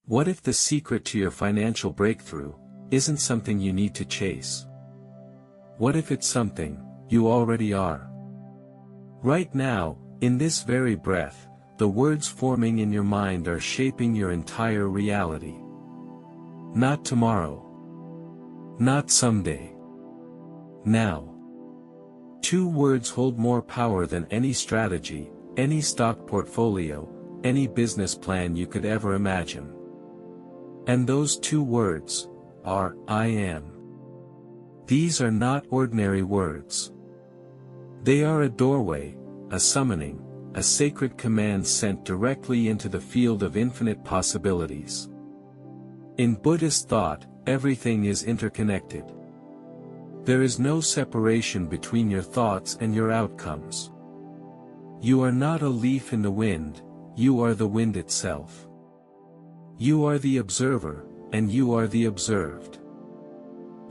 What if the secret to your financial breakthrough isn't something you need to chase? What if it's something you already are? Right now, in this very breath, the words forming in your mind are shaping your entire reality. Not tomorrow. Not someday. Now. 2 words hold more power than any strategy, any stock portfolio, any business plan you could ever imagine. And those 2 words are, I am. These are not ordinary words. They are a doorway, a summoning, a sacred command sent directly into the field of infinite possibilities. In Buddhist thought, everything is interconnected. There is no separation between your thoughts and your outcomes. You are not a leaf in the wind, you are the wind itself. You are the observer, and you are the observed.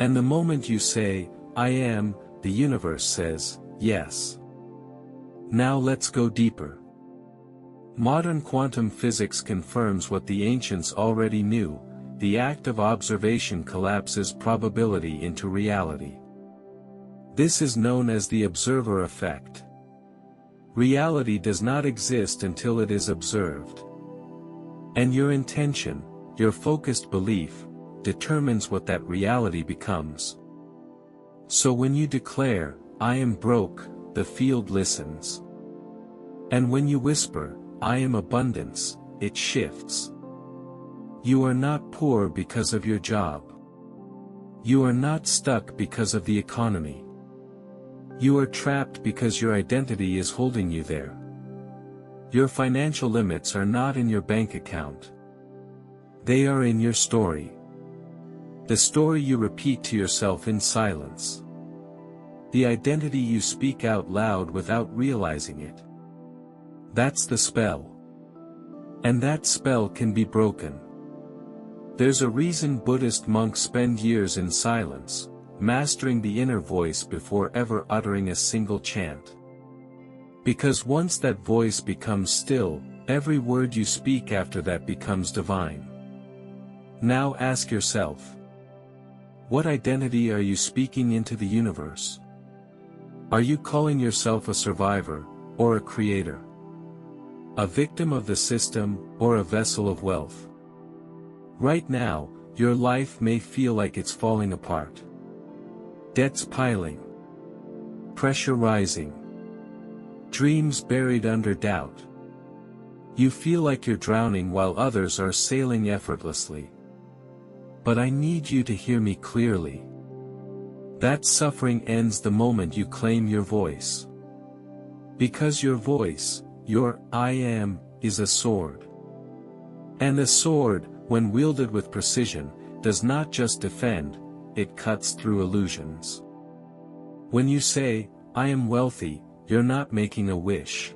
And the moment you say, I am, the universe says, yes. Now let's go deeper. Modern quantum physics confirms what the ancients already knew: the act of observation collapses probability into reality. This is known as the observer effect. Reality does not exist until it is observed. And your intention, your focused belief, determines what that reality becomes. So when you declare, I am broke, the field listens. And when you whisper, I am abundance, it shifts. You are not poor because of your job. You are not stuck because of the economy. You are trapped because your identity is holding you there. Your financial limits are not in your bank account. They are in your story. The story you repeat to yourself in silence. The identity you speak out loud without realizing it. That's the spell. And that spell can be broken. There's a reason Buddhist monks spend years in silence, mastering the inner voice before ever uttering a single chant. Because once that voice becomes still, every word you speak after that becomes divine. Now ask yourself, what identity are you speaking into the universe? Are you calling yourself a survivor, or a creator? A victim of the system, or a vessel of wealth? Right now, your life may feel like it's falling apart. Debts piling. Pressure rising. Dreams buried under doubt. You feel like you're drowning while others are sailing effortlessly. But I need you to hear me clearly. That suffering ends the moment you claim your voice. Because your voice, your I am, is a sword. And a sword, when wielded with precision, does not just defend, it cuts through illusions. When you say, I am wealthy, you're not making a wish.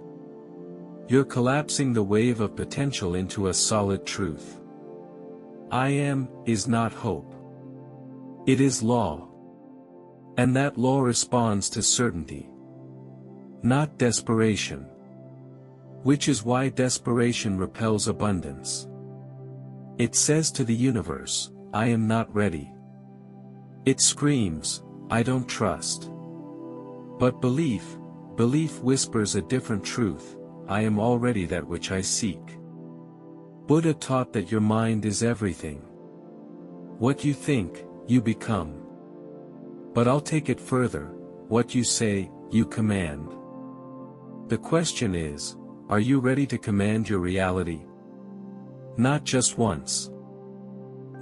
You're collapsing the wave of potential into a solid truth. I am, is not hope. It is law. And that law responds to certainty. Not desperation. Which is why desperation repels abundance. It says to the universe, I am not ready. It screams, I don't trust. But belief whispers a different truth, I am already that which I seek. Buddha taught that your mind is everything. What you think, you become. But I'll take it further, what you say, you command. The question is, are you ready to command your reality? Not just once.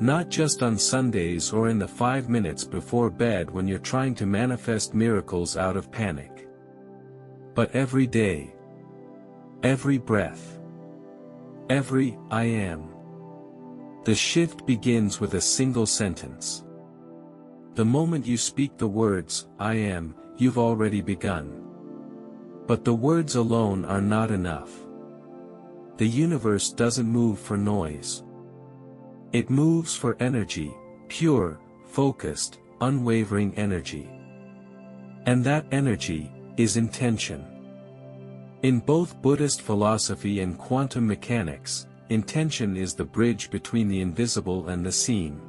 Not just on Sundays or in the 5 minutes before bed when you're trying to manifest miracles out of panic. But every day. Every breath. Every I am. The shift begins with a single sentence. The moment you speak the words, I am, you've already begun. But the words alone are not enough. The universe doesn't move for noise. It moves for energy, pure, focused, unwavering energy. And that energy is intention. In both Buddhist philosophy and quantum mechanics, intention is the bridge between the invisible and the seen.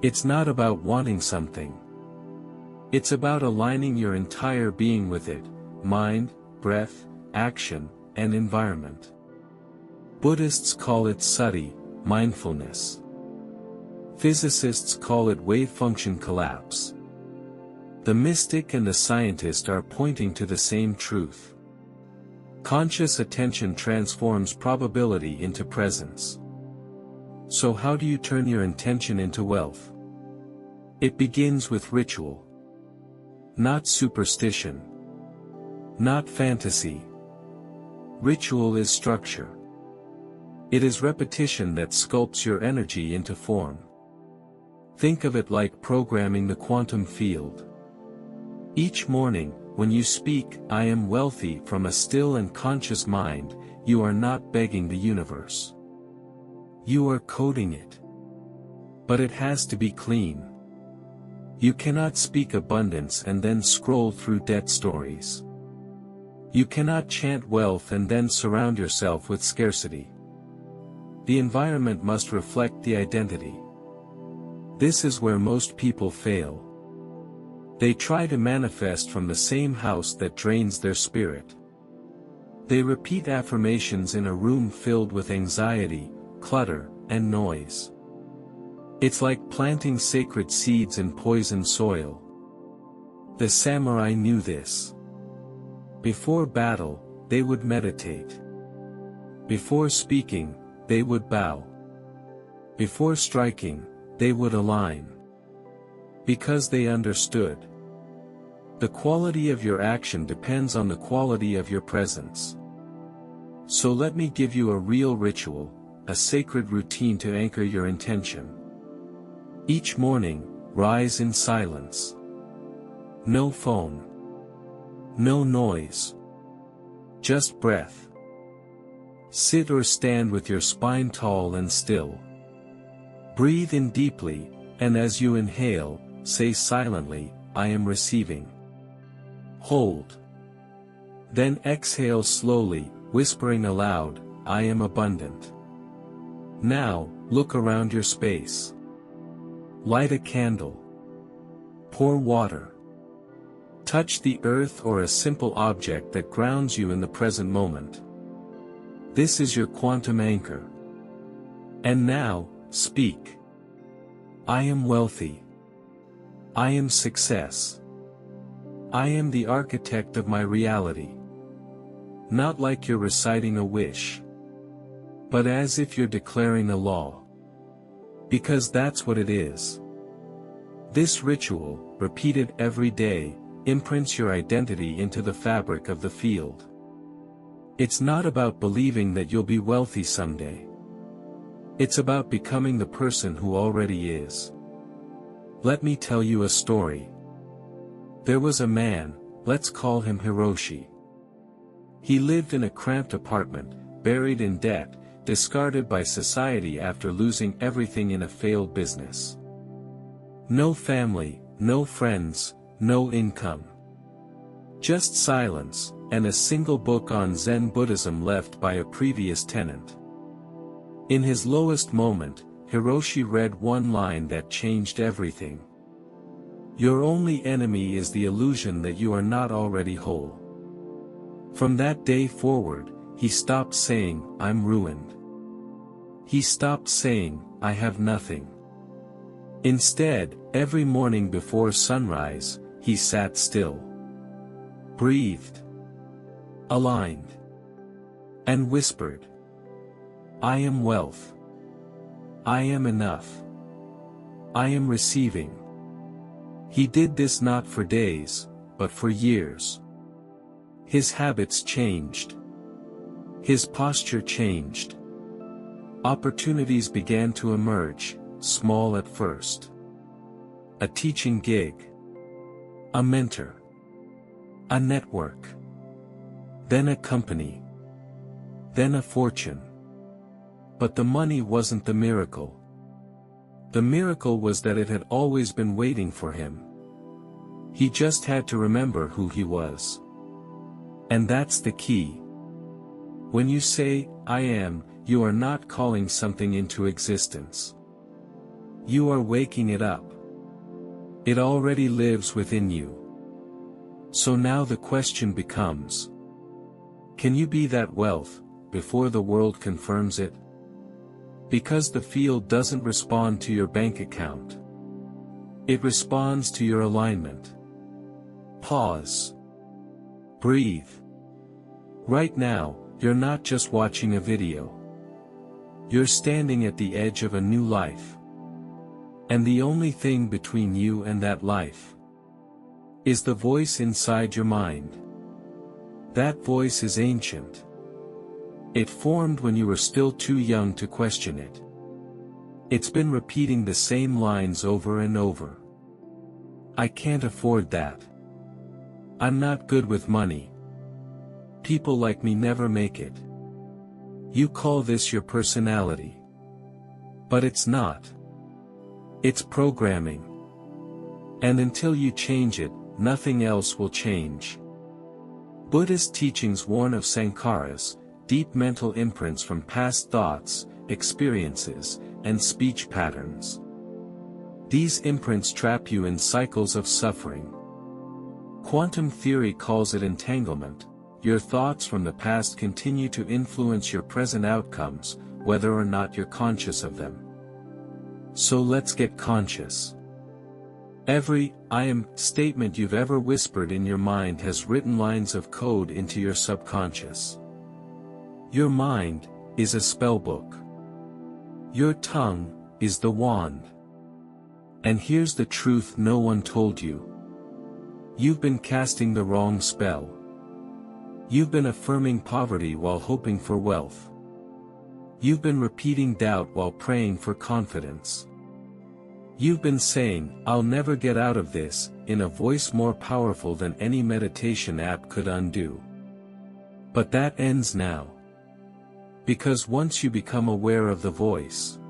It's not about wanting something. It's about aligning your entire being with it, mind, breath, action, and environment. Buddhists call it sati, mindfulness. Physicists call it wave function collapse. The mystic and the scientist are pointing to the same truth. Conscious attention transforms probability into presence. So how do you turn your intention into wealth? It begins with ritual. Not superstition. Not fantasy. Ritual is structure. It is repetition that sculpts your energy into form. Think of it like programming the quantum field. Each morning, when you speak, "I am wealthy" from a still and conscious mind, you are not begging the universe. You are coding it. But it has to be clean. You cannot speak abundance and then scroll through debt stories. You cannot chant wealth and then surround yourself with scarcity. The environment must reflect the identity. This is where most people fail. They try to manifest from the same house that drains their spirit. They repeat affirmations in a room filled with anxiety, clutter, and noise. It's like planting sacred seeds in poisoned soil. The samurai knew this. Before battle, they would meditate. Before speaking, they would bow. Before striking, they would align. Because they understood. The quality of your action depends on the quality of your presence. So let me give you a real ritual, a sacred routine to anchor your intention. Each morning, rise in silence. No phone. No noise. Just breath. Sit or stand with your spine tall and still. Breathe in deeply, and as you inhale, say silently, "I am receiving." Hold. Then exhale slowly, whispering aloud, "I am abundant." Now, look around your space. Light a candle. Pour water. Touch the earth or a simple object that grounds you in the present moment. This is your quantum anchor. And now, speak. I am wealthy. I am success. I am the architect of my reality. Not like you're reciting a wish, but as if you're declaring a law. Because that's what it is. This ritual, repeated every day, imprints your identity into the fabric of the field. It's not about believing that you'll be wealthy someday. It's about becoming the person who already is. Let me tell you a story. There was a man, let's call him Hiroshi. He lived in a cramped apartment, buried in debt, discarded by society after losing everything in a failed business. No family, no friends, no income. Just silence, and a single book on Zen Buddhism left by a previous tenant. In his lowest moment, Hiroshi read one line that changed everything. Your only enemy is the illusion that you are not already whole. From that day forward, he stopped saying, "I'm ruined." He stopped saying, "I have nothing." Instead, every morning before sunrise, he sat still. Breathed. Aligned. And whispered. I am wealth. I am enough. I am receiving. He did this not for days, but for years. His habits changed. His posture changed. Opportunities began to emerge, small at first. A teaching gig. A mentor. A network. Then a company. Then a fortune. But the money wasn't the miracle. The miracle was that it had always been waiting for him. He just had to remember who he was. And that's the key. When you say, "I am," you are not calling something into existence. You are waking it up. It already lives within you. So now the question becomes, can you be that wealth, before the world confirms it? Because the field doesn't respond to your bank account. It responds to your alignment. Pause. Breathe. Right now, you're not just watching a video. You're standing at the edge of a new life. And the only thing between you and that life is the voice inside your mind. That voice is ancient. It formed when you were still too young to question it. It's been repeating the same lines over and over. I can't afford that. I'm not good with money. People like me never make it. You call this your personality. But it's not. It's programming. And until you change it, nothing else will change. Buddhist teachings warn of sankharas, deep mental imprints from past thoughts, experiences, and speech patterns. These imprints trap you in cycles of suffering. Quantum theory calls it entanglement. Your thoughts from the past continue to influence your present outcomes, whether or not you're conscious of them. So let's get conscious. Every "I am" statement you've ever whispered in your mind has written lines of code into your subconscious. Your mind is a spellbook. Your tongue is the wand. And here's the truth no one told you. You've been casting the wrong spell. You've been affirming poverty while hoping for wealth. You've been repeating doubt while praying for confidence. You've been saying, "I'll never get out of this," in a voice more powerful than any meditation app could undo. But that ends now. Because once you become aware of the voice,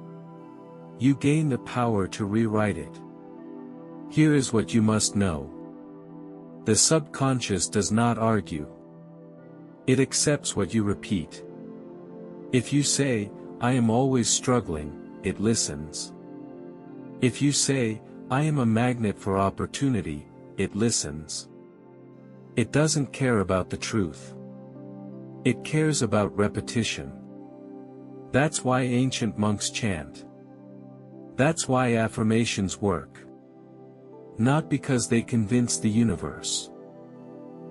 you gain the power to rewrite it. Here is what you must know. The subconscious does not argue. It accepts what you repeat. If you say, "I am always struggling," it listens. If you say, "I am a magnet for opportunity," it listens. It doesn't care about the truth. It cares about repetition. That's why ancient monks chant. That's why affirmations work. Not because they convince the universe,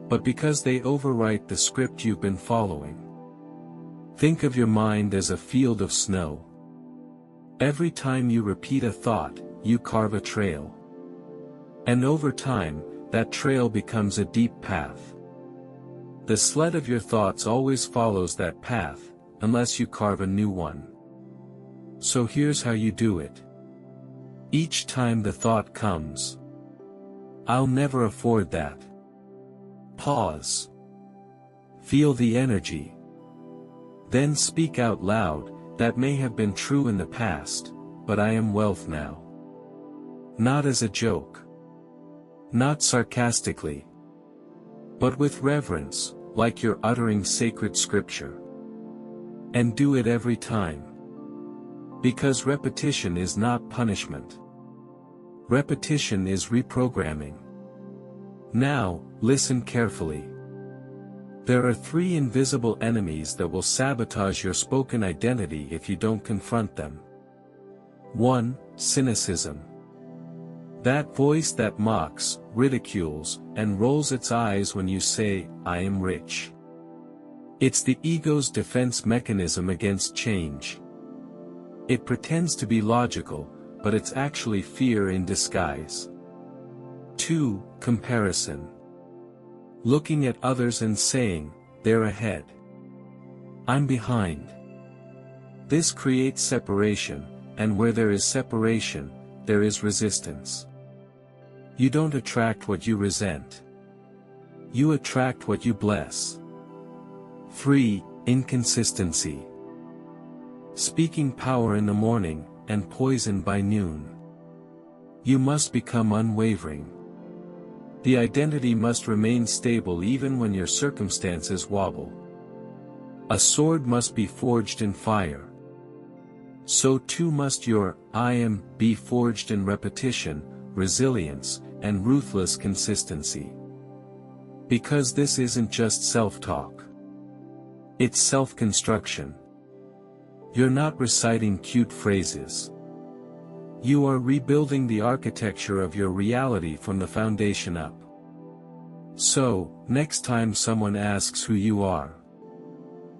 but because they overwrite the script you've been following. Think of your mind as a field of snow. Every time you repeat a thought, you carve a trail. And over time, that trail becomes a deep path. The sled of your thoughts always follows that path, unless you carve a new one. So here's how you do it. Each time the thought comes, "I'll never afford that." Pause. Feel the energy. Then speak out loud, "That may have been true in the past, but I am wealth now." Not as a joke. Not sarcastically. But with reverence, like you're uttering sacred scripture. And do it every time. Because repetition is not punishment. Repetition is reprogramming. Now, listen carefully. There are 3 invisible enemies that will sabotage your spoken identity if you don't confront them. 1. Cynicism. That voice that mocks, ridicules, and rolls its eyes when you say, "I am rich." It's the ego's defense mechanism against change. It pretends to be logical, but it's actually fear in disguise. 2. Comparison. Looking at others and saying, "They're ahead. I'm behind." This creates separation, and where there is separation, there is resistance. You don't attract what you resent. You attract what you bless. 3. Inconsistency. Speaking power in the morning, and poison by noon. You must become unwavering. The identity must remain stable even when your circumstances wobble. A sword must be forged in fire. So too must your I am be forged in repetition, resilience, and ruthless consistency. Because this isn't just self-talk. It's self-construction. You're not reciting cute phrases. You are rebuilding the architecture of your reality from the foundation up. So, next time someone asks who you are,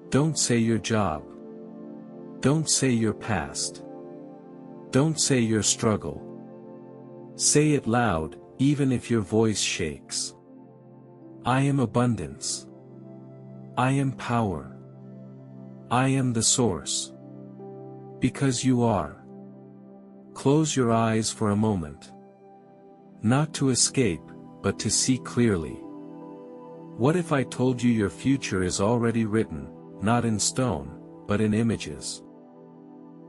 don't say your job. Don't say your past. Don't say your struggle. Say it loud, even if your voice shakes. I am abundance. I am power. I am the source. Because you are. Close your eyes for a moment. Not to escape, but to see clearly. What if I told you your future is already written, not in stone, but in images?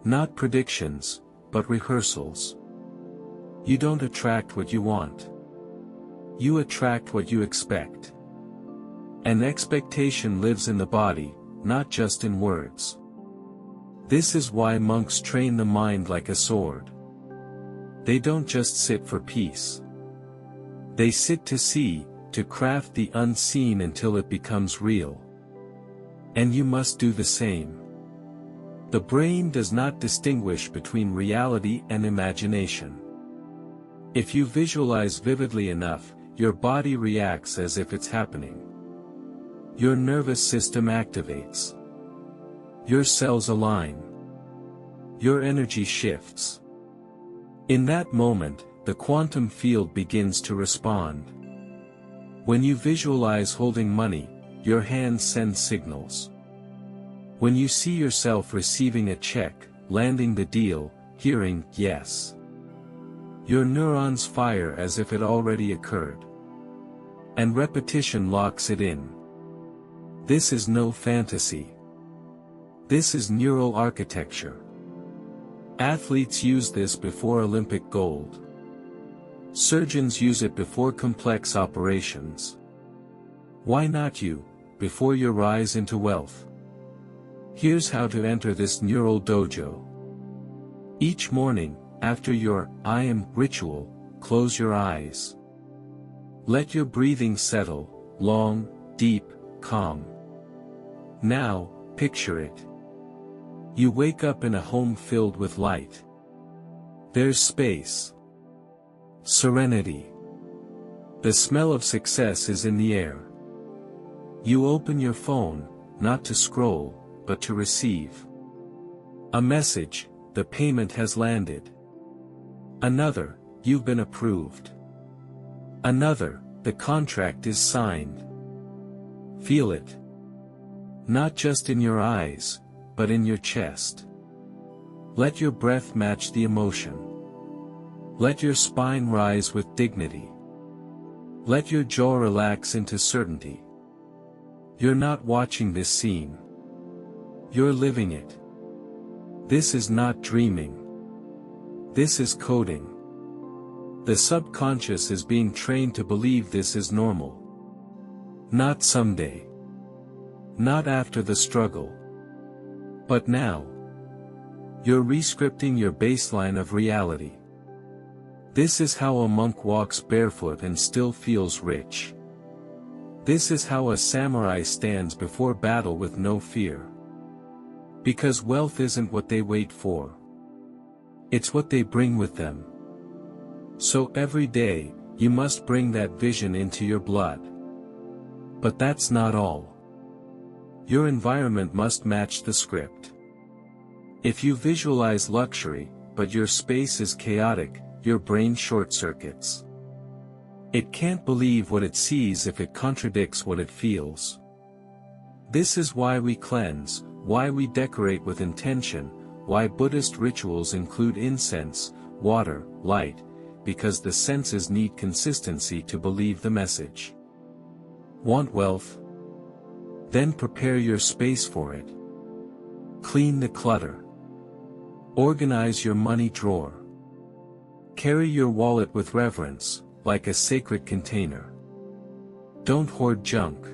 Not predictions, but rehearsals. You don't attract what you want. You attract what you expect. An expectation lives in the body, not just in words. This is why monks train the mind like a sword. They don't just sit for peace. They sit to see, to craft the unseen until it becomes real. And you must do the same. The brain does not distinguish between reality and imagination. If you visualize vividly enough, your body reacts as if it's happening. Your nervous system activates. Your cells align. Your energy shifts. In that moment, the quantum field begins to respond. When you visualize holding money, your hands send signals. When you see yourself receiving a check, landing the deal, hearing yes, your neurons fire as if it already occurred. And repetition locks it in. This is no fantasy. This is neural architecture. Athletes use this before Olympic gold. Surgeons use it before complex operations. Why not you, before your rise into wealth? Here's how to enter this neural dojo. Each morning, after your I am ritual, close your eyes. Let your breathing settle, long, deep, calm. Now, picture it. You wake up in a home filled with light. There's space. Serenity. The smell of success is in the air. You open your phone, not to scroll, but to receive. A message, the payment has landed. Another, you've been approved. Another, the contract is signed. Feel it. Not just in your eyes, but in your chest. Let your breath match the emotion. Let your spine rise with dignity. Let your jaw relax into certainty. You're not watching this scene. You're living it. This is not dreaming. This is coding. The subconscious is being trained to believe this is normal. Not someday. Not after the struggle. But now. You're rescripting your baseline of reality. This is how a monk walks barefoot and still feels rich. This is how a samurai stands before battle with no fear. Because wealth isn't what they wait for. It's what they bring with them. So every day, you must bring that vision into your blood. But that's not all. Your environment must match the script. If you visualize luxury, but your space is chaotic, your brain short-circuits. It can't believe what it sees if it contradicts what it feels. This is why we cleanse, why we decorate with intention, why Buddhist rituals include incense, water, light, because the senses need consistency to believe the message. Want wealth? Then prepare your space for it. Clean the clutter. Organize your money drawer. Carry your wallet with reverence, like a sacred container. Don't hoard junk.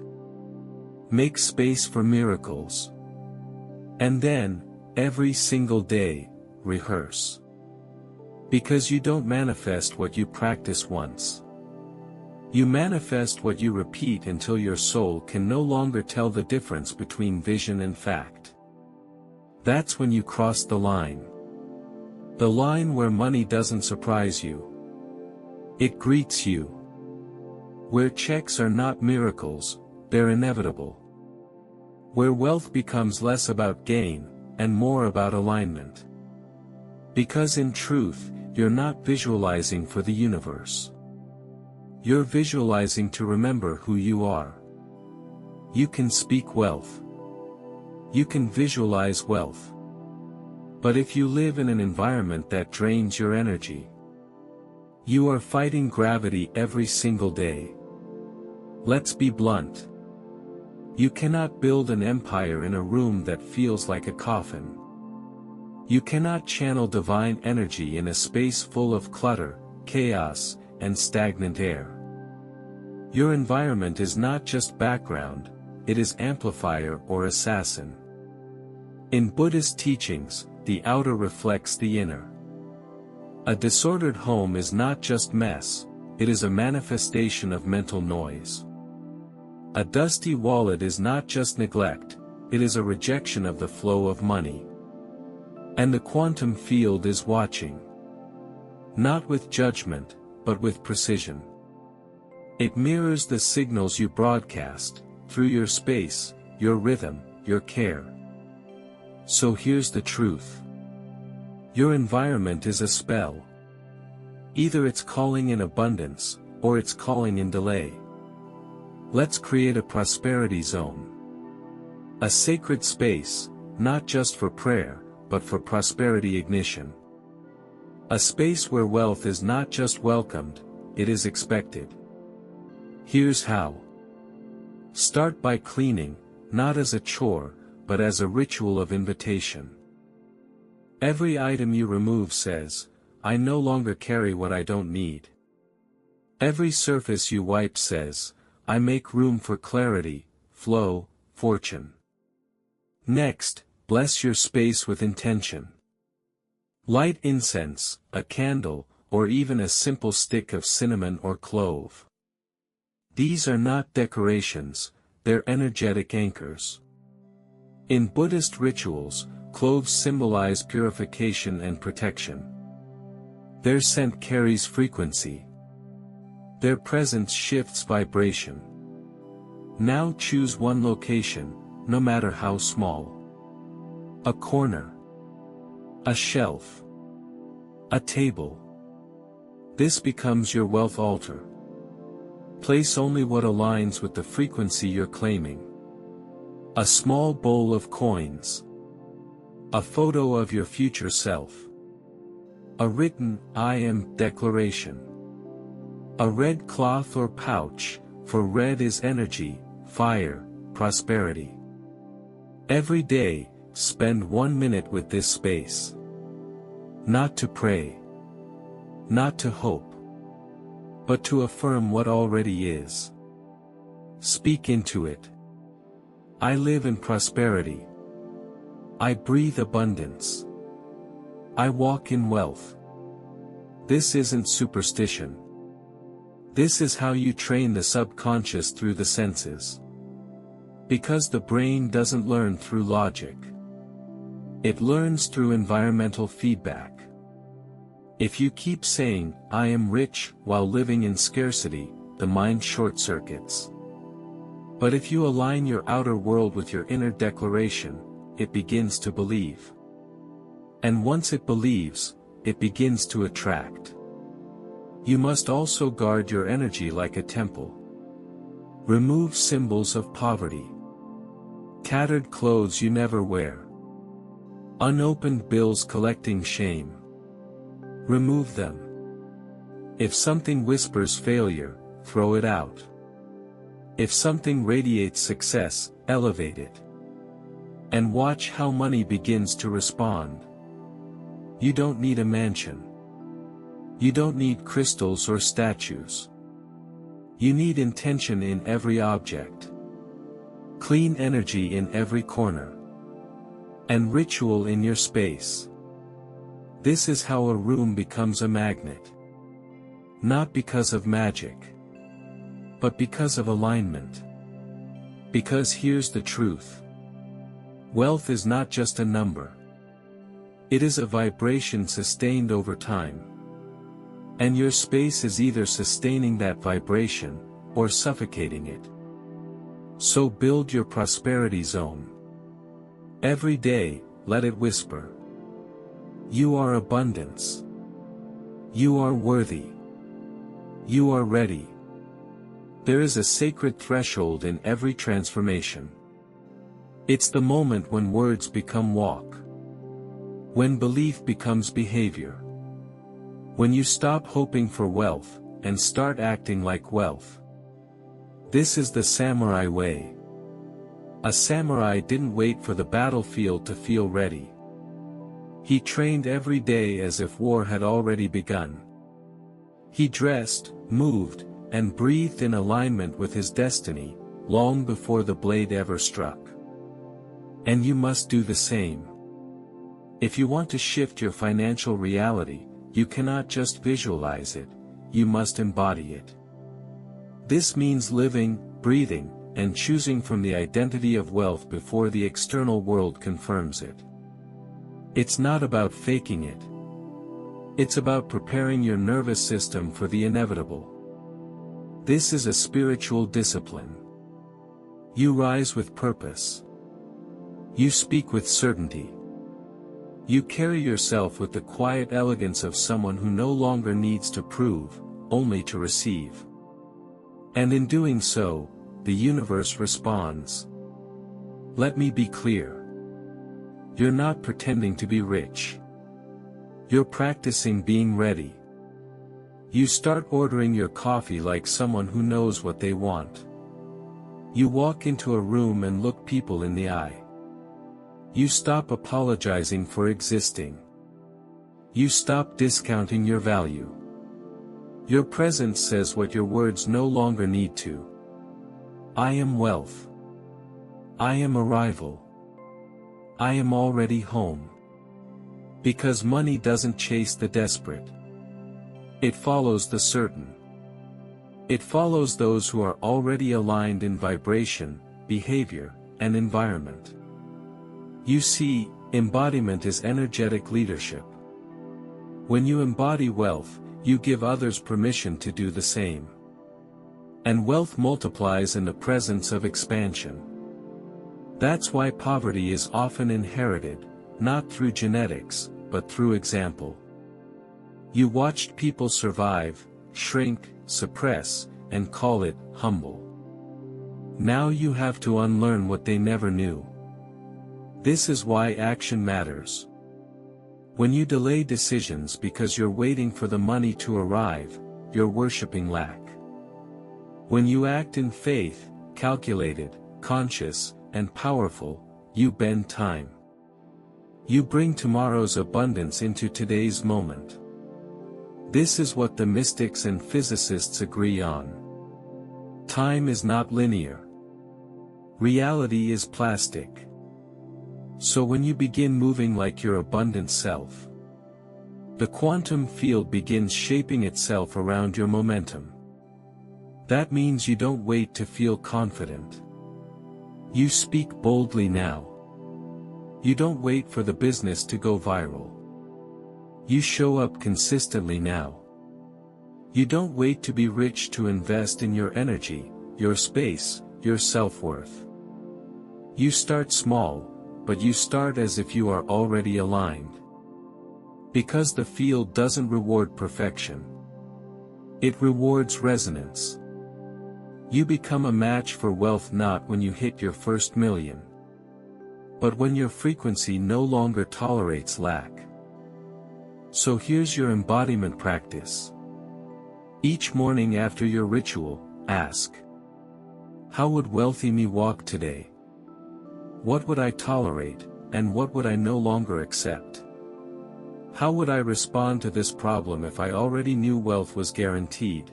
Make space for miracles. And then, every single day, rehearse. Because you don't manifest what you practice once. You manifest what you repeat until your soul can no longer tell the difference between vision and fact. That's when you cross the line. The line where money doesn't surprise you. It greets you. Where checks are not miracles, they're inevitable. Where wealth becomes less about gain, and more about alignment. Because in truth, you're not visualizing for the universe. You're visualizing to remember who you are. You can speak wealth. You can visualize wealth. But if you live in an environment that drains your energy, you are fighting gravity every single day. Let's be blunt. You cannot build an empire in a room that feels like a coffin. You cannot channel divine energy in a space full of clutter, chaos, and stagnant air. Your environment is not just background, it is amplifier or assassin. In Buddhist teachings, the outer reflects the inner. A disordered home is not just mess, it is a manifestation of mental noise. A dusty wallet is not just neglect, it is a rejection of the flow of money. And the quantum field is watching. Not with judgment, but with precision. It mirrors the signals you broadcast, through your space, your rhythm, your care. So here's the truth. Your environment is a spell. Either it's calling in abundance, or it's calling in delay. Let's create a prosperity zone. A sacred space, not just for prayer, but for prosperity ignition. A space where wealth is not just welcomed, it is expected. Here's how. Start by cleaning, not as a chore, but as a ritual of invitation. Every item you remove says, I no longer carry what I don't need. Every surface you wipe says, I make room for clarity, flow, fortune. Next, bless your space with intention. Light incense, a candle, or even a simple stick of cinnamon or clove. These are not decorations, they're energetic anchors. In Buddhist rituals, cloves symbolize purification and protection. Their scent carries frequency. Their presence shifts vibration. Now choose one location, no matter how small. A corner. A shelf. A table. This becomes your wealth altar. Place only what aligns with the frequency you're claiming. A small bowl of coins. A photo of your future self. A written, I am, declaration. A red cloth or pouch, for red is energy, fire, prosperity. Every day, spend 1 minute with this space. Not to pray. Not to hope. But to affirm what already is. Speak into it. I live in prosperity. I breathe abundance. I walk in wealth. This isn't superstition. This is how you train the subconscious through the senses. Because the brain doesn't learn through logic. It learns through environmental feedback. If you keep saying, I am rich, while living in scarcity, the mind short-circuits. But if you align your outer world with your inner declaration, it begins to believe. And once it believes, it begins to attract. You must also guard your energy like a temple. Remove symbols of poverty. Tattered clothes you never wear. Unopened bills collecting shame. Remove them. If something whispers failure, throw it out. If something radiates success, elevate it. And watch how money begins to respond. You don't need a mansion. You don't need crystals or statues. You need intention in every object. Clean energy in every corner. and ritual in your space. This is how a room becomes a magnet. Not because of magic, but because of alignment. Because here's the truth. Wealth is not just a number. It is a vibration sustained over time. And your space is either sustaining that vibration, or suffocating it. So build your prosperity zone. Every day, let it whisper. You are abundance. You are worthy. You are ready. There is a sacred threshold in every transformation. It's the moment when words become walk. When belief becomes behavior. When you stop hoping for wealth, and start acting like wealth. This is the samurai way. A samurai didn't wait for the battlefield to feel ready. He trained every day as if war had already begun. He dressed, moved, and breathed in alignment with his destiny, long before the blade ever struck. And you must do the same. If you want to shift your financial reality, you cannot just visualize it, you must embody it. This means living, breathing, and choosing from the identity of wealth before the external world confirms it. It's not about faking it. It's about preparing your nervous system for the inevitable. This is a spiritual discipline. You rise with purpose. You speak with certainty. You carry yourself with the quiet elegance of someone who no longer needs to prove, only to receive. And in doing so, the universe responds. Let me be clear. You're not pretending to be rich. You're practicing being ready. You start ordering your coffee like someone who knows what they want. You walk into a room and look people in the eye. You stop apologizing for existing. You stop discounting your value. Your presence says what your words no longer need to. I am wealth. I am arrival. I am already home. Because money doesn't chase the desperate. It follows the certain. It follows those who are already aligned in vibration, behavior, and environment. You see, embodiment is energetic leadership. When you embody wealth, you give others permission to do the same. And wealth multiplies in the presence of expansion. That's why poverty is often inherited, not through genetics, but through example. You watched people survive, shrink, suppress, and call it humble. Now you have to unlearn what they never knew. This is why action matters. When you delay decisions because you're waiting for the money to arrive, you're worshipping lack. When you act in faith, calculated, conscious, and powerful, you bend time. You bring tomorrow's abundance into today's moment. This is what the mystics and physicists agree on. Time is not linear. Reality is plastic. So when you begin moving like your abundant self, the quantum field begins shaping itself around your momentum. That means you don't wait to feel confident. You speak boldly now. You don't wait for the business to go viral. You show up consistently now. You don't wait to be rich to invest in your energy, your space, your self-worth. You start small, but you start as if you are already aligned. Because the field doesn't reward perfection. It rewards resonance. You become a match for wealth not when you hit your first million, but when your frequency no longer tolerates lack. So here's your embodiment practice. Each morning after your ritual, ask, how would wealthy me walk today? What would I tolerate, and what would I no longer accept? How would I respond to this problem if I already knew wealth was guaranteed?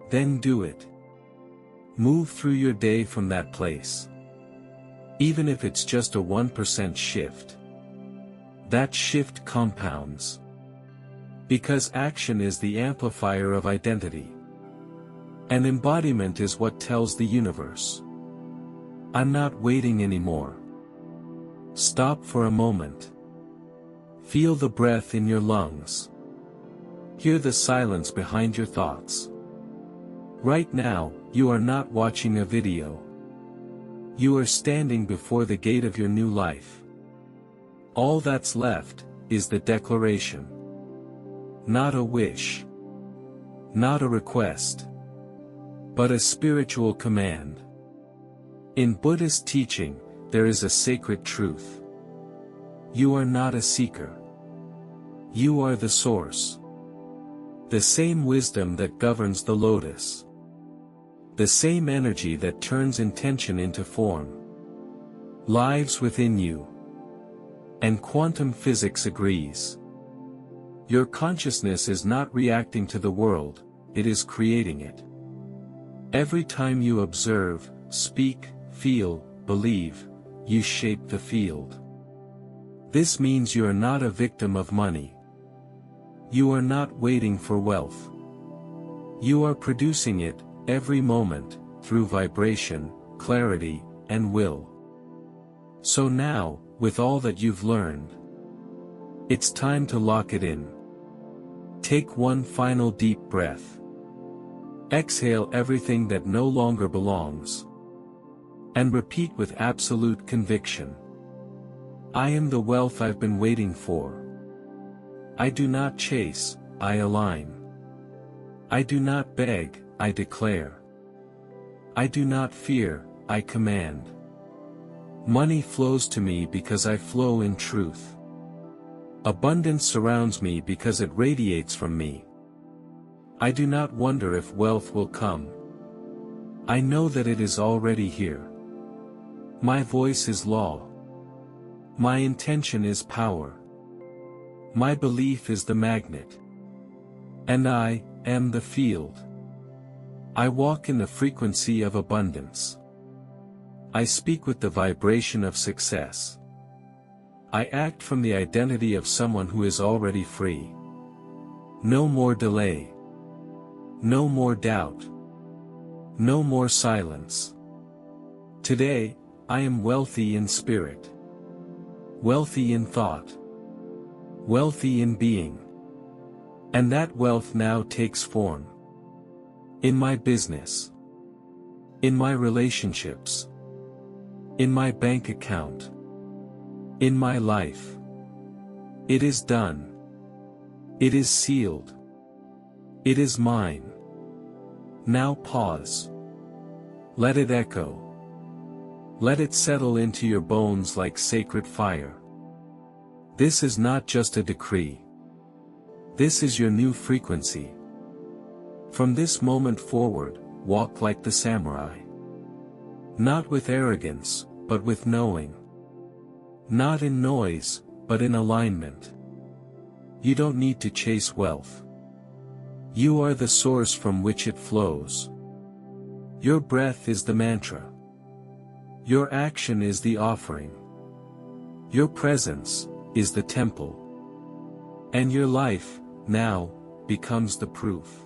Then do it. Move through your day from that place. Even if it's just a 1% shift. That shift compounds. Because action is the amplifier of identity. And embodiment is what tells the universe, I'm not waiting anymore. Stop for a moment. Feel the breath in your lungs. Hear the silence behind your thoughts. Right now, you are not watching a video. You are standing before the gate of your new life. All that's left is the declaration. Not a wish. Not a request. But a spiritual command. In Buddhist teaching, there is a sacred truth. You are not a seeker. You are the source. The same wisdom that governs the lotus. The same energy that turns intention into form. Lives within you. And quantum physics agrees. Your consciousness is not reacting to the world, it is creating it. Every time you observe, speak, feel, believe, you shape the field. This means you are not a victim of money. You are not waiting for wealth. You are producing it, every moment, through vibration, clarity, and will. So now, with all that you've learned, it's time to lock it in. Take one final deep breath. Exhale everything that no longer belongs. And repeat with absolute conviction. I am the wealth I've been waiting for. I do not chase, I align. I do not beg, I declare. I do not fear, I command. Money flows to me because I flow in truth. Abundance surrounds me because it radiates from me. I do not wonder if wealth will come. I know that it is already here. My voice is law. My intention is power. My belief is the magnet. And I am the field. I walk in the frequency of abundance. I speak with the vibration of success. I act from the identity of someone who is already free. No more delay. No more doubt. No more silence. Today, I am wealthy in spirit. Wealthy in thought. Wealthy in being. And that wealth now takes form. In my business. In my relationships. In my bank account. In my life. It is done. It is sealed. It is mine. Now pause. Let it echo. Let it settle into your bones like sacred fire. This is not just a decree. This is your new frequency. From this moment forward, walk like the samurai. Not with arrogance, but with knowing. Not in noise, but in alignment. You don't need to chase wealth. You are the source from which it flows. Your breath is the mantra. Your action is the offering. Your presence is the temple. And your life, now, becomes the proof.